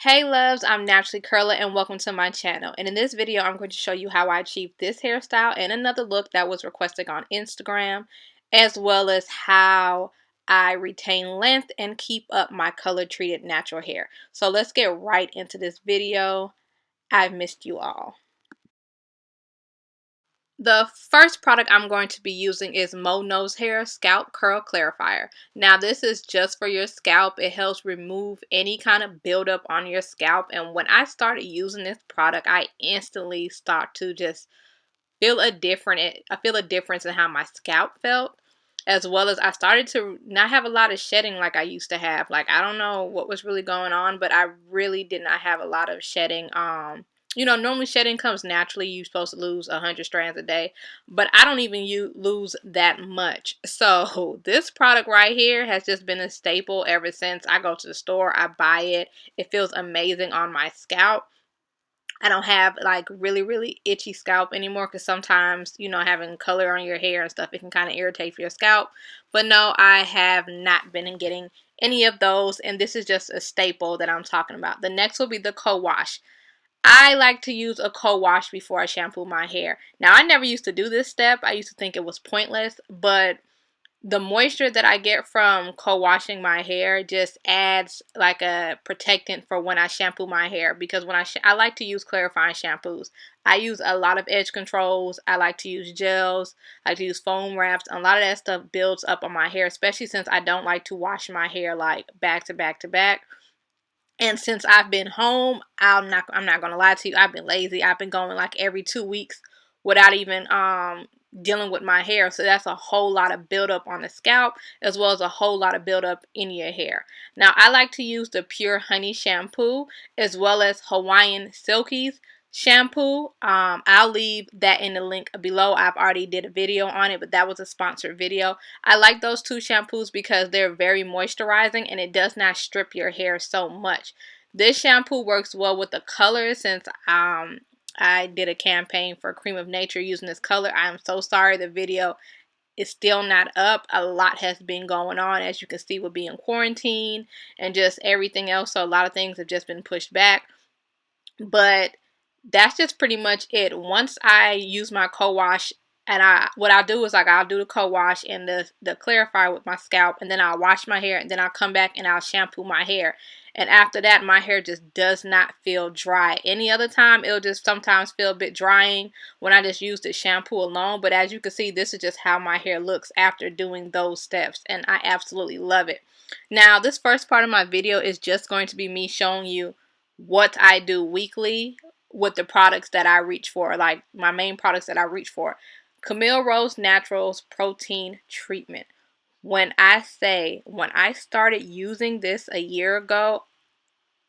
Hey loves, I'm Naturally Curly and welcome to my channel. And in this video, I'm going to show you how I achieved this hairstyle and another look that was requested on Instagram, as well as how I retain length and keep up my color treated natural hair. So let's get right into this video. I've missed you all. The first product I'm going to be using is MoknowsHair Scalp Curl Clarifier. Now this is just for your scalp. It helps remove any kind of buildup on your scalp. And when I started using this product, I instantly start to just feel I feel a difference in how my scalp felt. As well as I started to not have a lot of shedding like I used to have. Like I don't know what was really going on, but I really did not have a lot of shedding. Normally shedding comes naturally. You're supposed to lose 100 strands a day, but I don't even lose that much. So this product right here has just been a staple ever since. I go to the store, I buy it. It feels amazing on my scalp. I don't have like really itchy scalp anymore because sometimes, having color on your hair and stuff, it can kind of irritate your scalp. But no, I have not been getting any of those, and this is just a staple that I'm talking about. The next will be the co-wash. I like to use a co-wash before I shampoo my hair. Now, I never used to do this step. I used to think it was pointless, but the moisture that I get from co-washing my hair just adds like a protectant for when I shampoo my hair, because when I like to use clarifying shampoos. I use a lot of edge controls. I like to use gels. I like to use foam wraps. A lot of that stuff builds up on my hair, especially since I don't like to wash my hair like back to back to back. And since I've been home, I'm not gonna lie to you, I've been lazy. I've been going like every 2 weeks without even dealing with my hair. So that's a whole lot of buildup on the scalp, as well as a whole lot of buildup in your hair. Now I like to use the Pure Honey shampoo, as well as Hawaiian Silkies shampoo. I'll leave that in the link below. I've already did a video on it, but that was a sponsored video. I like those two shampoos because they're very moisturizing and it does not strip your hair so much. This shampoo works well with the color, since I did a campaign for Cream of Nature using this color. I am so sorry the video is still not up. A lot has been going on, as you can see, with being quarantined and just everything else. So a lot of things have just been pushed back. But that's just pretty much it. Once I use my co-wash, and what I'll do is like I'll do the co-wash and the clarifier with my scalp, and then I'll wash my hair, and then I'll come back and I'll shampoo my hair. And after that, my hair just does not feel dry. Any other time, it'll just sometimes feel a bit drying when I just use the shampoo alone. But as you can see, this is just how my hair looks after doing those steps, and I absolutely love it. Now, this first part of my video is just going to be me showing you what I do weekly with the products that I reach for, like my main products that I reach for. Camille Rose Naturals Protein Treatment. When I started using this a year ago,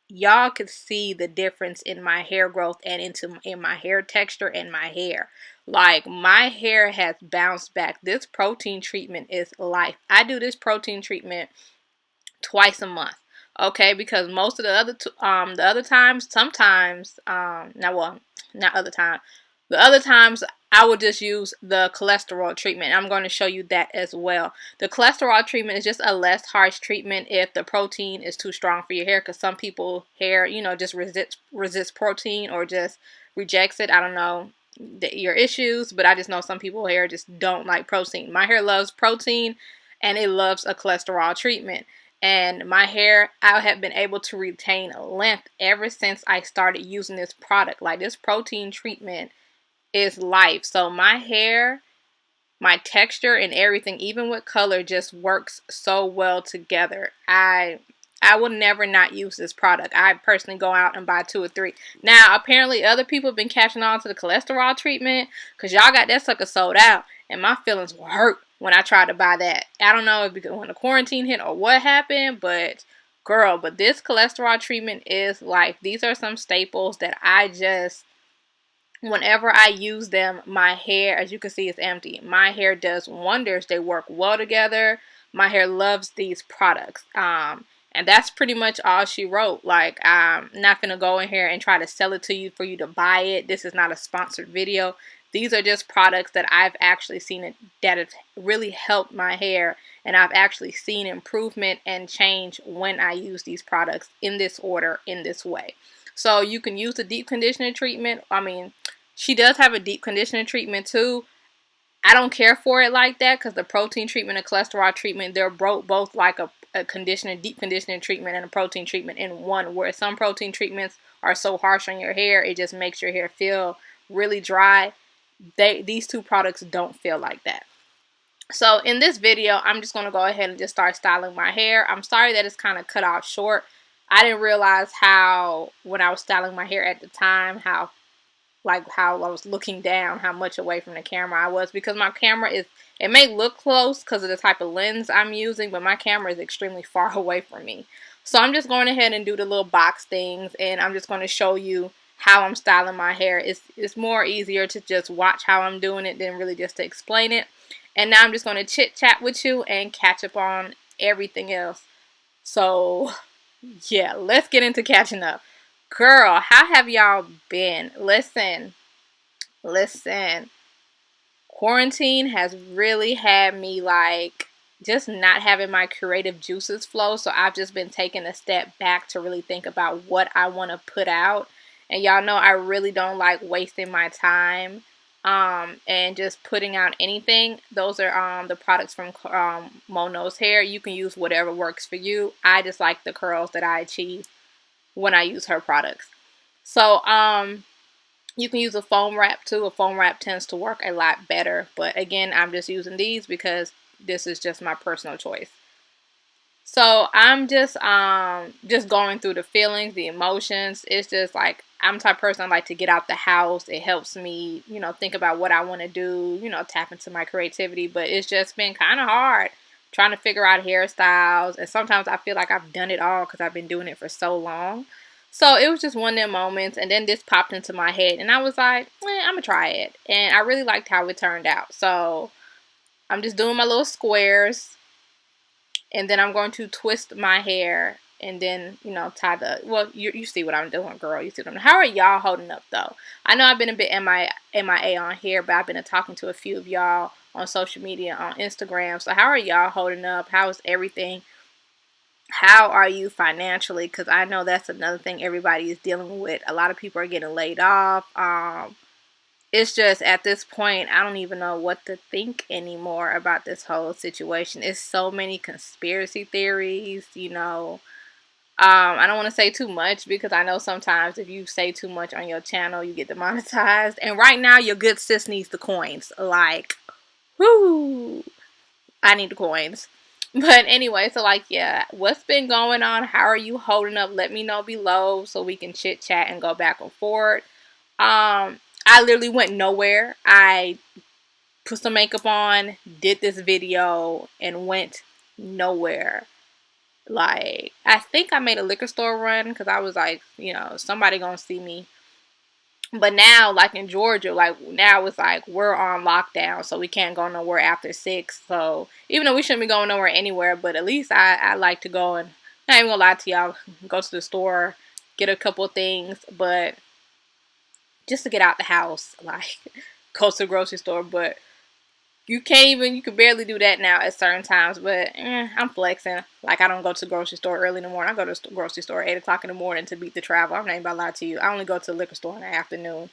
y'all could see the difference in my hair growth and in my hair texture and my hair. Like, my hair has bounced back. This protein treatment is life. I do this protein treatment twice a month. Okay, because most of the other times, sometimes, not well, not other time. The other times I would just use the cholesterol treatment. I'm going to show you that as well. The cholesterol treatment is just a less harsh treatment if the protein is too strong for your hair, because some people hair, just resists protein or just rejects it. I don't know your issues, but I just know some people hair just don't like protein. My hair loves protein and it loves a cholesterol treatment. And my hair, I have been able to retain length ever since I started using this product. Like, this protein treatment is life. So my hair, my texture, and everything, even with color, just works so well together. I will never not use this product. I personally go out and buy 2 or 3. Now, apparently other people have been catching on to the cholesterol treatment, because y'all got that sucker sold out. And my feelings were hurt when I tried to buy that. I don't know if because when the quarantine hit or what happened, but girl, but this cholesterol treatment is life. These are some staples that I just, whenever I use them, my hair, as you can see, is empty. My hair does wonders. They work well together. My hair loves these products. And that's pretty much all she wrote. Like, I'm not going to go in here and try to sell it to you for you to buy it. This is not a sponsored video. These are just products that I've actually seen that have really helped my hair and I've actually seen improvement and change when I use these products in this order, in this way. So you can use the deep conditioning treatment. I mean, she does have a deep conditioning treatment too. I don't care for it like that because the protein treatment and cholesterol treatment, they're both like a conditioning, deep conditioning treatment and a protein treatment in one, where some protein treatments are so harsh on your hair, it just makes your hair feel really dry. These two products don't feel like that. So in this video, I'm just going to go ahead and just start styling my hair. I'm sorry that it's kind of cut off short. I didn't realize how, when I was styling my hair at the time, how I was looking down, how much away from the camera I was, because my camera is, it may look close because of the type of lens I'm using, but my camera is extremely far away from me. So I'm just going ahead and do the little box things, and I'm just going to show you how I'm styling my hair. It's more easier to just watch how I'm doing it than really just to explain it. And now I'm just going to chit chat with you and catch up on everything else. So yeah, let's get into catching up. Girl, how have y'all been? Listen. Quarantine has really had me like just not having my creative juices flow. So I've just been taking a step back to really think about what I want to put out. And y'all know I really don't like wasting my time and just putting out anything. Those are the products from MoknowsHair. You can use whatever works for you. I just like the curls that I achieve when I use her products. So you can use a foam wrap too. A foam wrap tends to work a lot better, but again, I'm just using these because this is just my personal choice. So I'm just going through the feelings, the emotions. It's just like, I'm the type of person I like to get out the house. It helps me, you know, think about what I want to do, you know, tap into my creativity. But it's just been kind of hard trying to figure out hairstyles. And sometimes I feel like I've done it all because I've been doing it for so long. So it was just one of them moments. And then this popped into my head. And I was like, I'm going to try it. And I really liked how it turned out. So I'm just doing my little squares. And then I'm going to twist my hair and then, you know, tie the, well, you see what I'm doing, girl. You see what I'm doing. How are y'all holding up, though? I know I've been a bit MIA on here, but I've been talking to a few of y'all on social media, on Instagram. So how are y'all holding up? How is everything? How are you financially? Because I know that's another thing everybody is dealing with. A lot of people are getting laid off. It's just at this point, I don't even know what to think anymore about this whole situation. It's so many conspiracy theories, you know. I don't want to say too much because I know sometimes if you say too much on your channel, you get demonetized. And right now, your good sis needs the coins. Like, whoo, I need the coins. But anyway, so like, yeah, what's been going on? How are you holding up? Let me know below so we can chit chat and go back and forth. I literally went nowhere. I put some makeup on, did this video, and went nowhere. Like, I think I made a liquor store run because I was like, you know, somebody gonna see me. But now, like in Georgia, like now it's like we're on lockdown, so we can't go nowhere after 6. So even though we shouldn't be going nowhere anywhere, but at least I like to go and, not even gonna lie to y'all, go to the store, get a couple of things, but just to get out the house, like go to the grocery store. But you can barely do that now at certain times. But I'm flexing. Like, I don't go to the grocery store early in the morning. I go to the grocery store at 8 o'clock in the morning to beat the travel. I'm not even about to lie to you. I only go to the liquor store in the afternoon.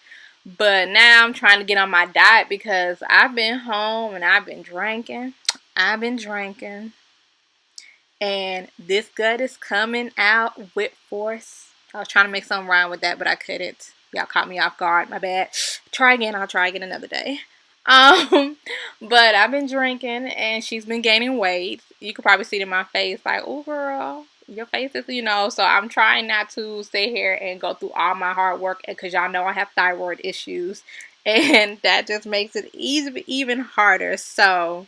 But now I'm trying to get on my diet because I've been home and I've been drinking. And this gut is coming out with force. I was trying to make something rhyme with that, but I couldn't. Y'all caught me off guard. My bad. Try again. I'll try again another day. But I've been drinking and she's been gaining weight. You could probably see it in my face, like, oh girl, your face is, you know. So I'm trying not to sit here and go through all my hard work because y'all know I have thyroid issues, and that just makes it even harder. So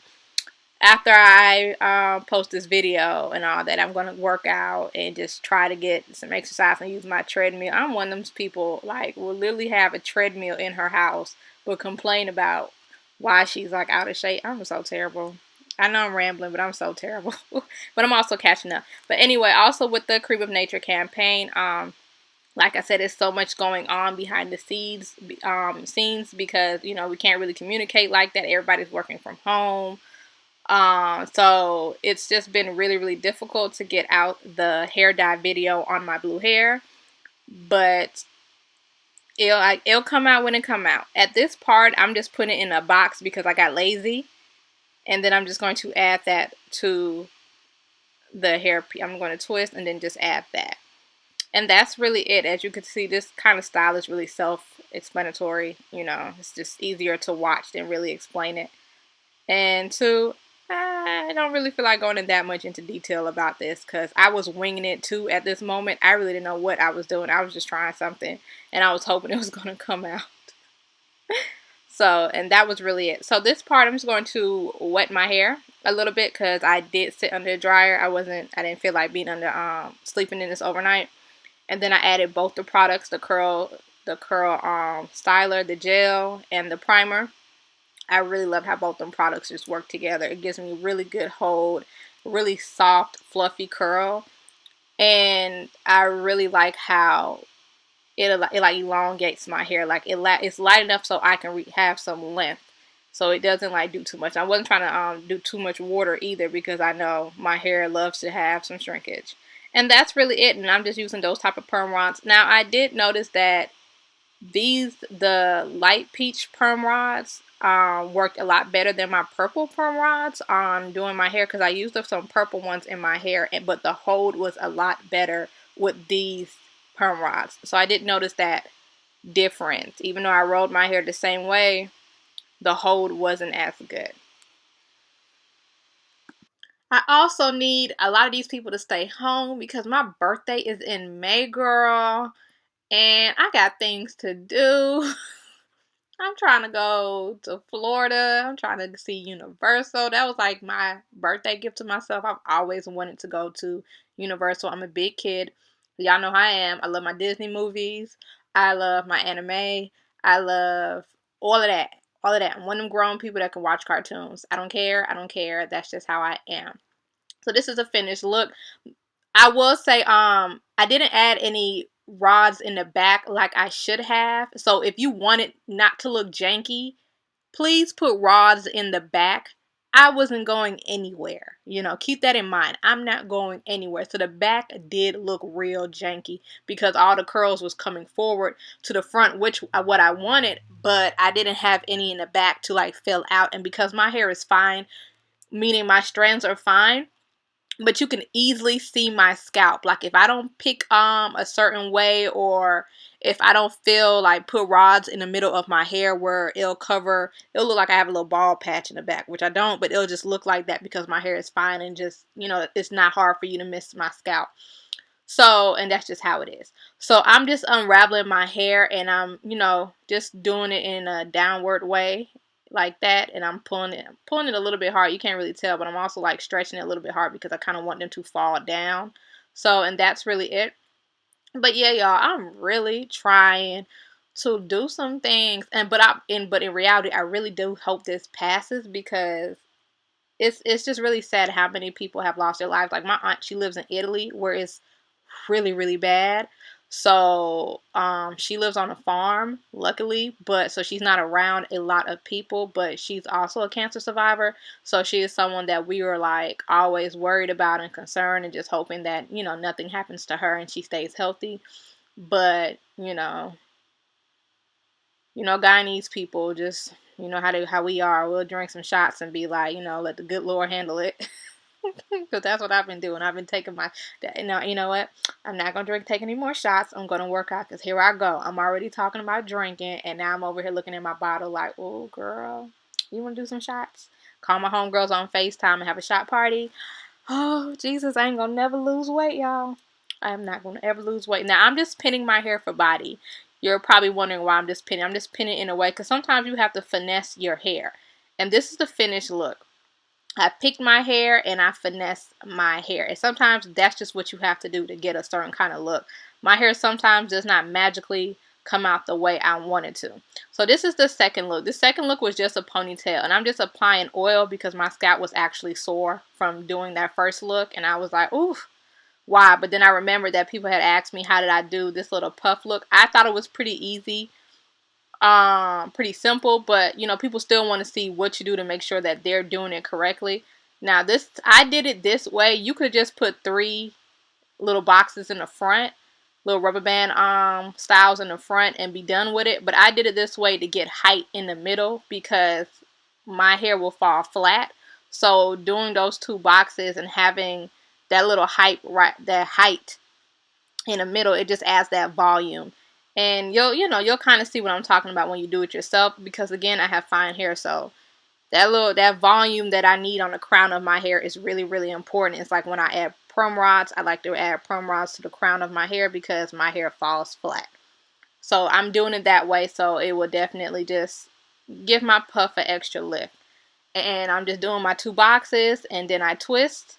after I post this video and all that, I'm going to work out and just try to get some exercise and use my treadmill. I'm one of those people, like, will literally have a treadmill in her house but complain about why she's like out of shape. I'm so terrible. I know I'm rambling, but I'm so terrible. But I'm also catching up. But anyway, also with the Cream of Nature campaign, like I said, there's so much going on behind the scenes because, you know, we can't really communicate like that. Everybody's working from home. So it's just been really, really difficult to get out the hair dye video on my blue hair. But it'll come out when it come out. At this part, I'm just putting it in a box because I got lazy. And then I'm just going to add that to the hair. I'm going to twist and then just add that. And that's really it. As you can see, this kind of style is really self-explanatory. You know, it's just easier to watch than really explain it. And two, I don't really feel like going in that much into detail about this because I was winging it too at this moment. I really didn't know what I was doing. I was just trying something and I was hoping it was going to come out. So, and that was really it. So this part, I'm just going to wet my hair a little bit because I did sit under the dryer. I didn't feel like being under, sleeping in this overnight. And then I added both the products, the curl styler, the gel, and the primer. I really love how both them products just work together. It gives me really good hold, really soft, fluffy curl. And I really like how it like elongates my hair. Like it's light enough so I can have some length. So it doesn't like do too much. I wasn't trying to do too much water either because I know my hair loves to have some shrinkage. And that's really it. And I'm just using those type of perm rods. Now I did notice that the light peach perm rods worked a lot better than my purple perm rods on doing my hair because I used some purple ones in my hair, but the hold was a lot better with these perm rods. So I did notice that difference. Even though I rolled my hair the same way, the hold wasn't as good. I also need a lot of these people to stay home because my birthday is in May, girl, and I got things to do. I'm trying to go to Florida. I'm trying to see Universal. That was like my birthday gift to myself. I've always wanted to go to Universal. I'm a big kid. Y'all know how I am. I love my Disney movies. I love my anime. I love all of that. All of that. I'm one of them grown people that can watch cartoons. I don't care. I don't care. That's just how I am. So this is a finished look. I will say, I didn't add any rods in the back like I should have. So if you want it not to look janky, please put rods in the back. I wasn't going anywhere. You know, keep that in mind. I'm not going anywhere. So the back did look real janky because all the curls was coming forward to the front, which what I wanted, but I didn't have any in the back to like fill out. And because my hair is fine, meaning my strands are fine, but you can easily see my scalp. Like if I don't pick a certain way, or if I don't feel like put rods in the middle of my hair where it'll look like I have a little bald patch in the back, which I don't, but it'll just look like that because my hair is fine and just, you know, it's not hard for you to miss my scalp. So, and that's just how it is. So I'm just unraveling my hair and I'm, you know, just doing it in a downward way like that, and I'm pulling it a little bit hard. You can't really tell, but I'm also like stretching it a little bit hard because I kind of want them to fall down. So, and that's really it. But yeah, y'all, I'm really trying to do some things, but in reality, I really do hope this passes because it's just really sad how many people have lost their lives. Like my aunt, she lives in Italy where it's really, really bad. So she lives on a farm, luckily, but so she's not around a lot of people, but she's also a cancer survivor. So she is someone that we were like always worried about and concerned and just hoping that, you know, nothing happens to her and she stays healthy. But, Guyanese people just, how we are. We'll drink some shots and be like, let the good Lord handle it. Because that's what I've been doing. I've been taking you know what? I'm not going to take any more shots. I'm going to work out because here I go. I'm already talking about drinking and now I'm over here looking at my bottle like, oh, girl, you want to do some shots? Call my homegirls on FaceTime and have a shot party. Oh, Jesus, I ain't going to never lose weight, y'all. I am not going to ever lose weight. Now, I'm just pinning my hair for body. You're probably wondering why I'm just pinning. I'm just pinning in a way because sometimes you have to finesse your hair. And this is the finished look. I picked my hair and I finessed my hair. And sometimes that's just what you have to do to get a certain kind of look. My hair sometimes does not magically come out the way I want it to. So this is the second look. The second look was just a ponytail. And I'm just applying oil because my scalp was actually sore from doing that first look. And I was like, oof, why? But then I remembered that people had asked me how did I do this little puff look. I thought it was pretty easy. Pretty simple, but people still want to see what you do to make sure that they're doing it correctly. Now I did it this way. You could just put 3 little boxes in the front, little rubber band styles in the front, and be done with it. But I did it this way to get height in the middle because my hair will fall flat. So doing those 2 boxes and having that little height in the middle, it just adds that volume. And you'll kind of see what I'm talking about when you do it yourself, because again, I have fine hair, so that volume that I need on the crown of my hair is really, really important. It's like when I add perm rods, I like to add perm rods to the crown of my hair because my hair falls flat. So I'm doing it that way, so it will definitely just give my puff an extra lift. And I'm just doing my 2 boxes, and then I twist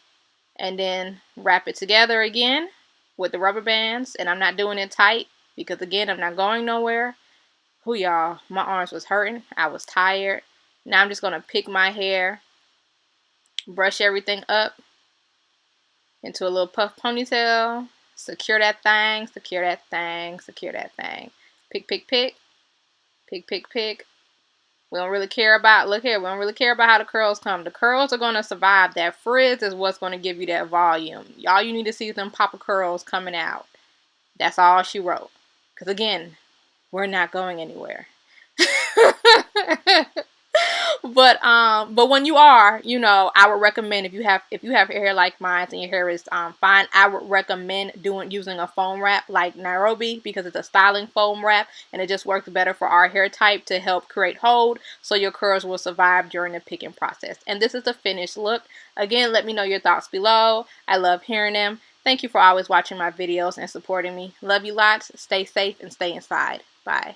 and then wrap it together again with the rubber bands. And I'm not doing it tight because again, I'm not going nowhere. Who y'all, my arms was hurting. I was tired. Now I'm just going to pick my hair, brush everything up into a little puff ponytail, secure that thing, secure that thing, secure that thing. Pick, pick, pick, pick, pick, pick. We don't really care about, look here, we don't really care about how the curls come. The curls are going to survive. That frizz is what's going to give you that volume. All you need to see is them pop of curls coming out. That's all she wrote. Because again, we're not going anywhere. But when you are, I would recommend if you have hair like mine and your hair is fine, I would recommend using a foam wrap like Nairobi, because it's a styling foam wrap and it just works better for our hair type to help create hold so your curls will survive during the picking process. And this is the finished look. Again, let me know your thoughts below. I love hearing them. Thank you for always watching my videos and supporting me. Love you lots. Stay safe and stay inside. Bye.